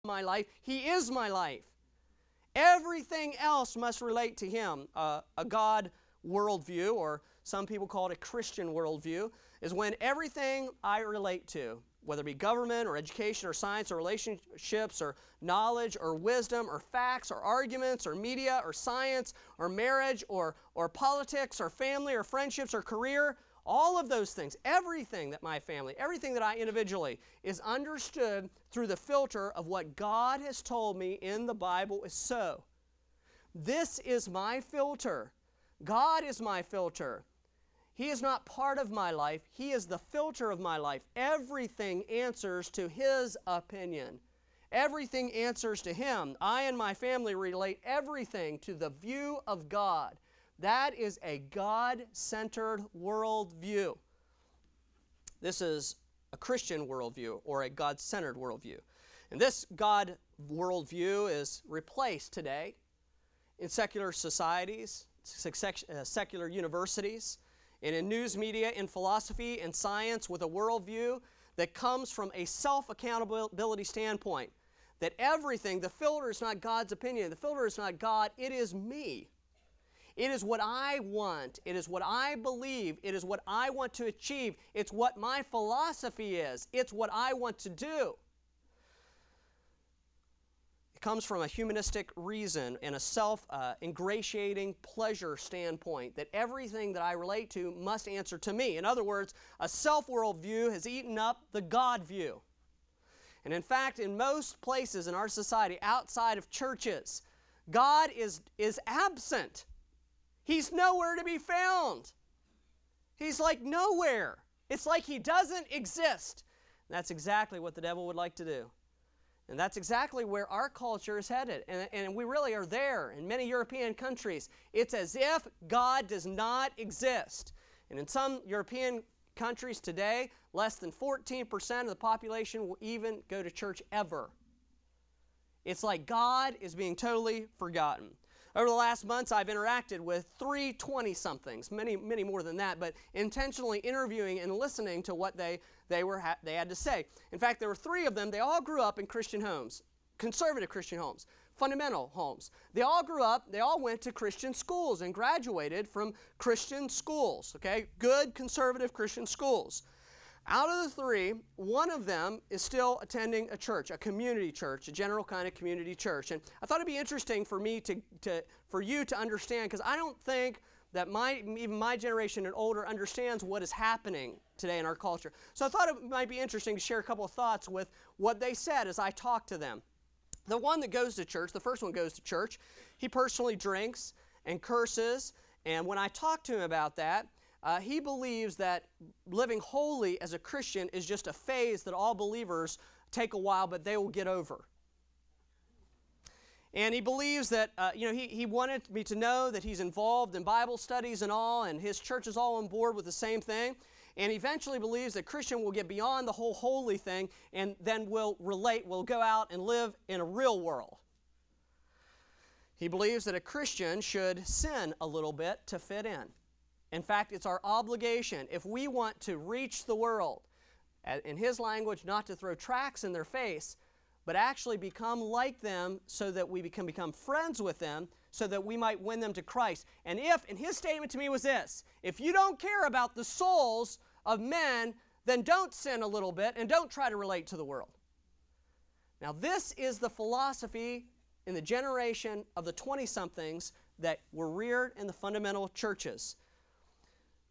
my life. He is my life. Everything else must relate to Him. A God worldview, or some people call it a Christian worldview, is when everything I relate to, whether it be government or education or science or relationships or knowledge or wisdom or facts or arguments or media or science or marriage or politics or family or friendships or career, all of those things, everything that my family, everything that I individually is understood through the filter of what God has told me in the Bible is so. This is my filter. God is my filter. He is not part of my life. He is the filter of my life. Everything answers to His opinion. Everything answers to Him. I and my family relate everything to the view of God. That is a God-centered worldview. This is a Christian worldview, or a God-centered worldview. And this God worldview is replaced today in secular societies, secular universities, and in news media, in philosophy and science, with a worldview that comes from a self-accountability standpoint. That everything, the filter is not God's opinion, the filter is not God, it is me. It is what I want. It is what I believe. It is what I want to achieve. It's what my philosophy is. It's what I want to do. It comes from a humanistic reason and a self-ingratiating pleasure standpoint that everything that I relate to must answer to me. In other words, a self-worldview has eaten up the God view. And in fact, in most places in our society outside of churches, God is absent. He's nowhere to be found. He's like nowhere. It's like He doesn't exist. And that's exactly what the devil would like to do. And that's exactly where our culture is headed. And we really are there in many European countries. It's as if God does not exist. And in some European countries today, less than 14% of the population will even go to church ever. It's like God is being totally forgotten. Over the last months, I've interacted with 3 20-somethings, many more than that, but intentionally interviewing and listening to what they had to say. In fact, there were 3 of them. They all grew up in Christian homes, conservative Christian homes, fundamental homes. They all grew up, they all went to Christian schools and graduated from Christian schools, okay? Good conservative Christian schools. Out of the 3, one of them is still attending a church, a community church, a general kind of community church. And I thought it'd be interesting for me for you to understand, because I don't think that even my generation and older understands what is happening today in our culture. So I thought it might be interesting to share a couple of thoughts with what they said as I talked to them. The one that goes to church, the first one goes to church, he personally drinks and curses, and when I talked to him about that, he believes that living holy as a Christian is just a phase that all believers take a while, but they will get over. And he believes that, he wanted me to know that he's involved in Bible studies and all, and his church is all on board with the same thing. And eventually believes that Christian will get beyond the whole holy thing and then will go out and live in a real world. He believes that a Christian should sin a little bit to fit in. In fact, it's our obligation, if we want to reach the world, in his language, not to throw tracts in their face, but actually become like them so that we can become friends with them, so that we might win them to Christ. And his statement to me was this: if you don't care about the souls of men, then don't sin a little bit and don't try to relate to the world. Now, this is the philosophy in the generation of the 20-somethings that were reared in the fundamental churches.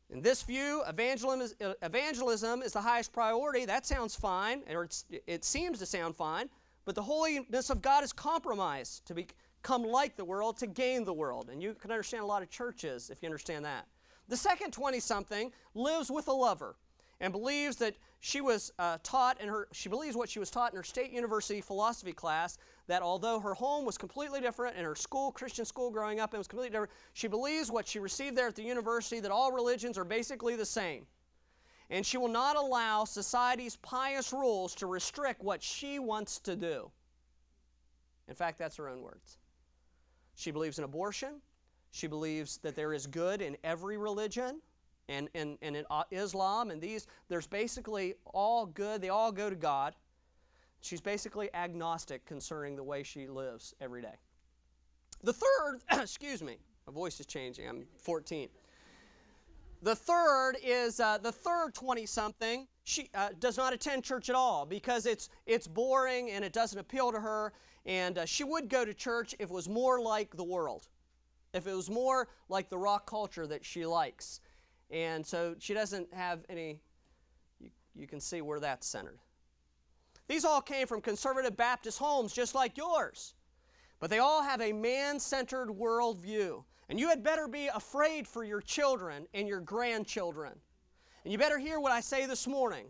In this view, evangelism is the highest priority. That sounds fine, or it seems to sound fine, but the holiness of God is compromised to become like the world, to gain the world. And you can understand a lot of churches if you understand that. The second 20-something lives with a lover and believes that she believes what she was taught in her state university philosophy class, that although her home was completely different and her school, Christian school growing up, it was completely different, she believes what she received there at the university, that all religions are basically the same. And she will not allow society's pious rules to restrict what she wants to do. In fact, that's her own words. She believes in abortion. She believes that there is good in every religion. And in Islam, and there's basically all good. They all go to God. She's basically agnostic concerning the way she lives every day. The third, excuse me, my voice is changing, I'm 14. The third is, the third 20-something, she does not attend church at all because it's boring and it doesn't appeal to her, and she would go to church if it was more like the world, if it was more like the rock culture that she likes. And so she doesn't have any, you can see where that's centered. These all came from conservative Baptist homes just like yours, but they all have a man-centered worldview. And you had better be afraid for your children and your grandchildren. And you better hear what I say this morning.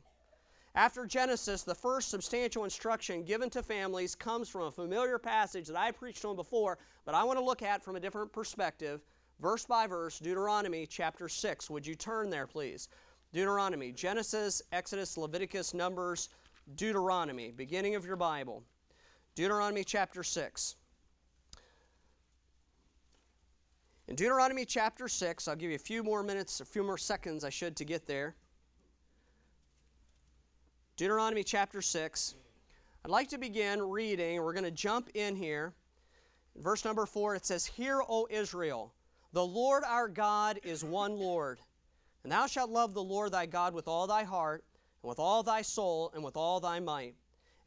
After Genesis, the first substantial instruction given to families comes from a familiar passage that I preached on before, but I want to look at from a different perspective, verse by verse, Deuteronomy chapter 6. Would you turn there, please? Deuteronomy, Genesis, Exodus, Leviticus, Numbers, Deuteronomy, beginning of your Bible. Deuteronomy chapter 6. In Deuteronomy chapter 6, I'll give you a few more minutes, a few more seconds I should to get there. Deuteronomy chapter 6. I'd like to begin reading. We're going to jump in here. In verse number 4, it says, Hear, O Israel, the Lord our God is one Lord. And thou shalt love the Lord thy God with all thy heart, and with all thy soul, and with all thy might.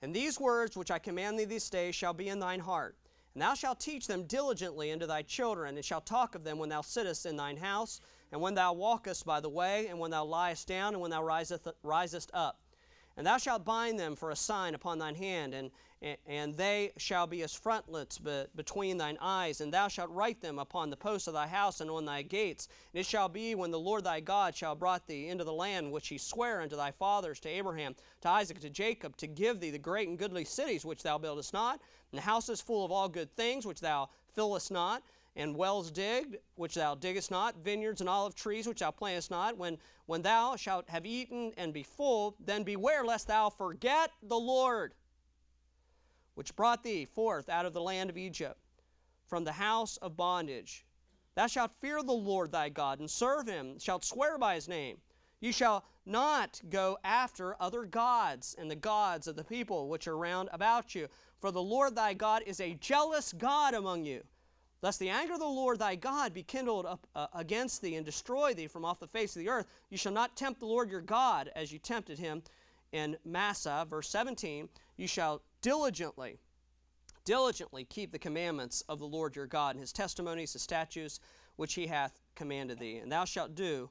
And these words which I command thee this day shall be in thine heart. And thou shalt teach them diligently unto thy children, and shalt talk of them when thou sittest in thine house, and when thou walkest by the way, and when thou liest down, and when thou risest up. And thou shalt bind them for a sign upon thine hand, and they shall be as frontlets between thine eyes, and thou shalt write them upon the posts of thy house and on thy gates. And it shall be when the Lord thy God shall have brought thee into the land which he sware unto thy fathers, to Abraham, to Isaac, and to Jacob, to give thee the great and goodly cities which thou buildest not, and the houses full of all good things which thou fillest not, and wells digged, which thou diggest not, vineyards and olive trees, which thou plantest not. When thou shalt have eaten and be full, then beware lest thou forget the Lord, which brought thee forth out of the land of Egypt, from the house of bondage. Thou shalt fear the Lord thy God, and serve him, shalt swear by his name. You shall not go after other gods, and the gods of the people which are round about you. For the Lord thy God is a jealous God among you. Lest the anger of the Lord thy God be kindled up against thee, and destroy thee from off the face of the earth. You shall not tempt the Lord your God as you tempted him in Massah. Verse 17, you shall diligently keep the commandments of the Lord your God, and his testimonies, his statutes, which he hath commanded thee. And thou shalt do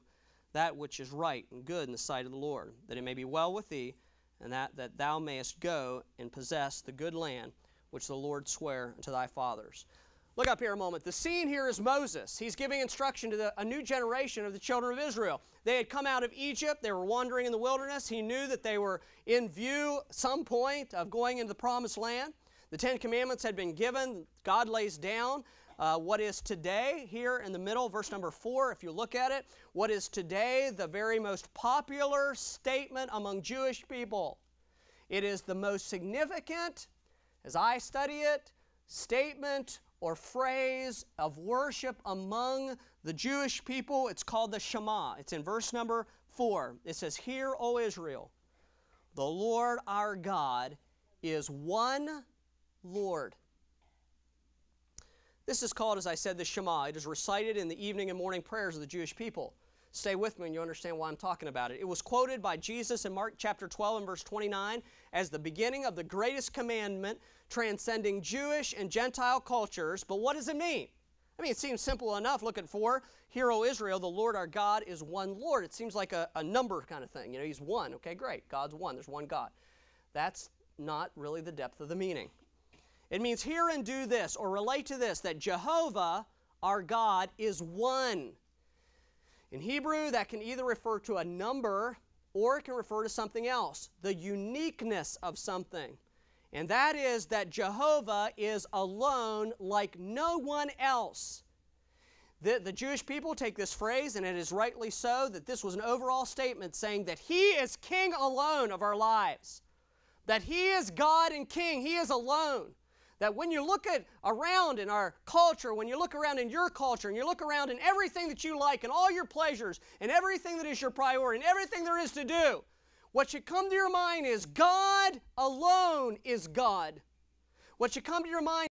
that which is right and good in the sight of the Lord, that it may be well with thee, and that thou mayest go and possess the good land which the Lord sware unto thy fathers. Look up here a moment. The scene here is Moses. He's giving instruction to a new generation of the children of Israel. They had come out of Egypt. They were wandering in the wilderness. He knew that they were in view some point of going into the promised land. The Ten Commandments had been given. God lays down what is today, here in the middle, verse number 4, if you look at it, what is today the very most popular statement among Jewish people. It is the most significant, as I study it, statement or phrase of worship among the Jewish people. It's called the Shema. It's in verse number 4. It says, Hear, O Israel, the Lord our God is one Lord. This is called, as I said, the Shema. It is recited in the evening and morning prayers of the Jewish people. Stay with me and you understand why I'm talking about it. It was quoted by Jesus in Mark chapter 12 and verse 29 as the beginning of the greatest commandment transcending Jewish and Gentile cultures. But what does it mean? I mean, it seems simple enough. Look at 4. Hear, O Israel, the Lord our God is one Lord. It seems like a number kind of thing. You know, he's one. Okay, great. God's one. There's one God. That's not really the depth of the meaning. It means hear and do this, or relate to this, that Jehovah, our God, is one. In Hebrew, that can either refer to a number or it can refer to something else, the uniqueness of something. And that is that Jehovah is alone like no one else. The Jewish people take this phrase, and it is rightly so, that this was an overall statement saying that He is King alone of our lives. That He is God and King. He is alone. That when you look around in our culture, when you look around in your culture, and you look around in everything that you like, and all your pleasures, and everything that is your priority, and everything there is to do, what should come to your mind is God alone is God. What should come to your mind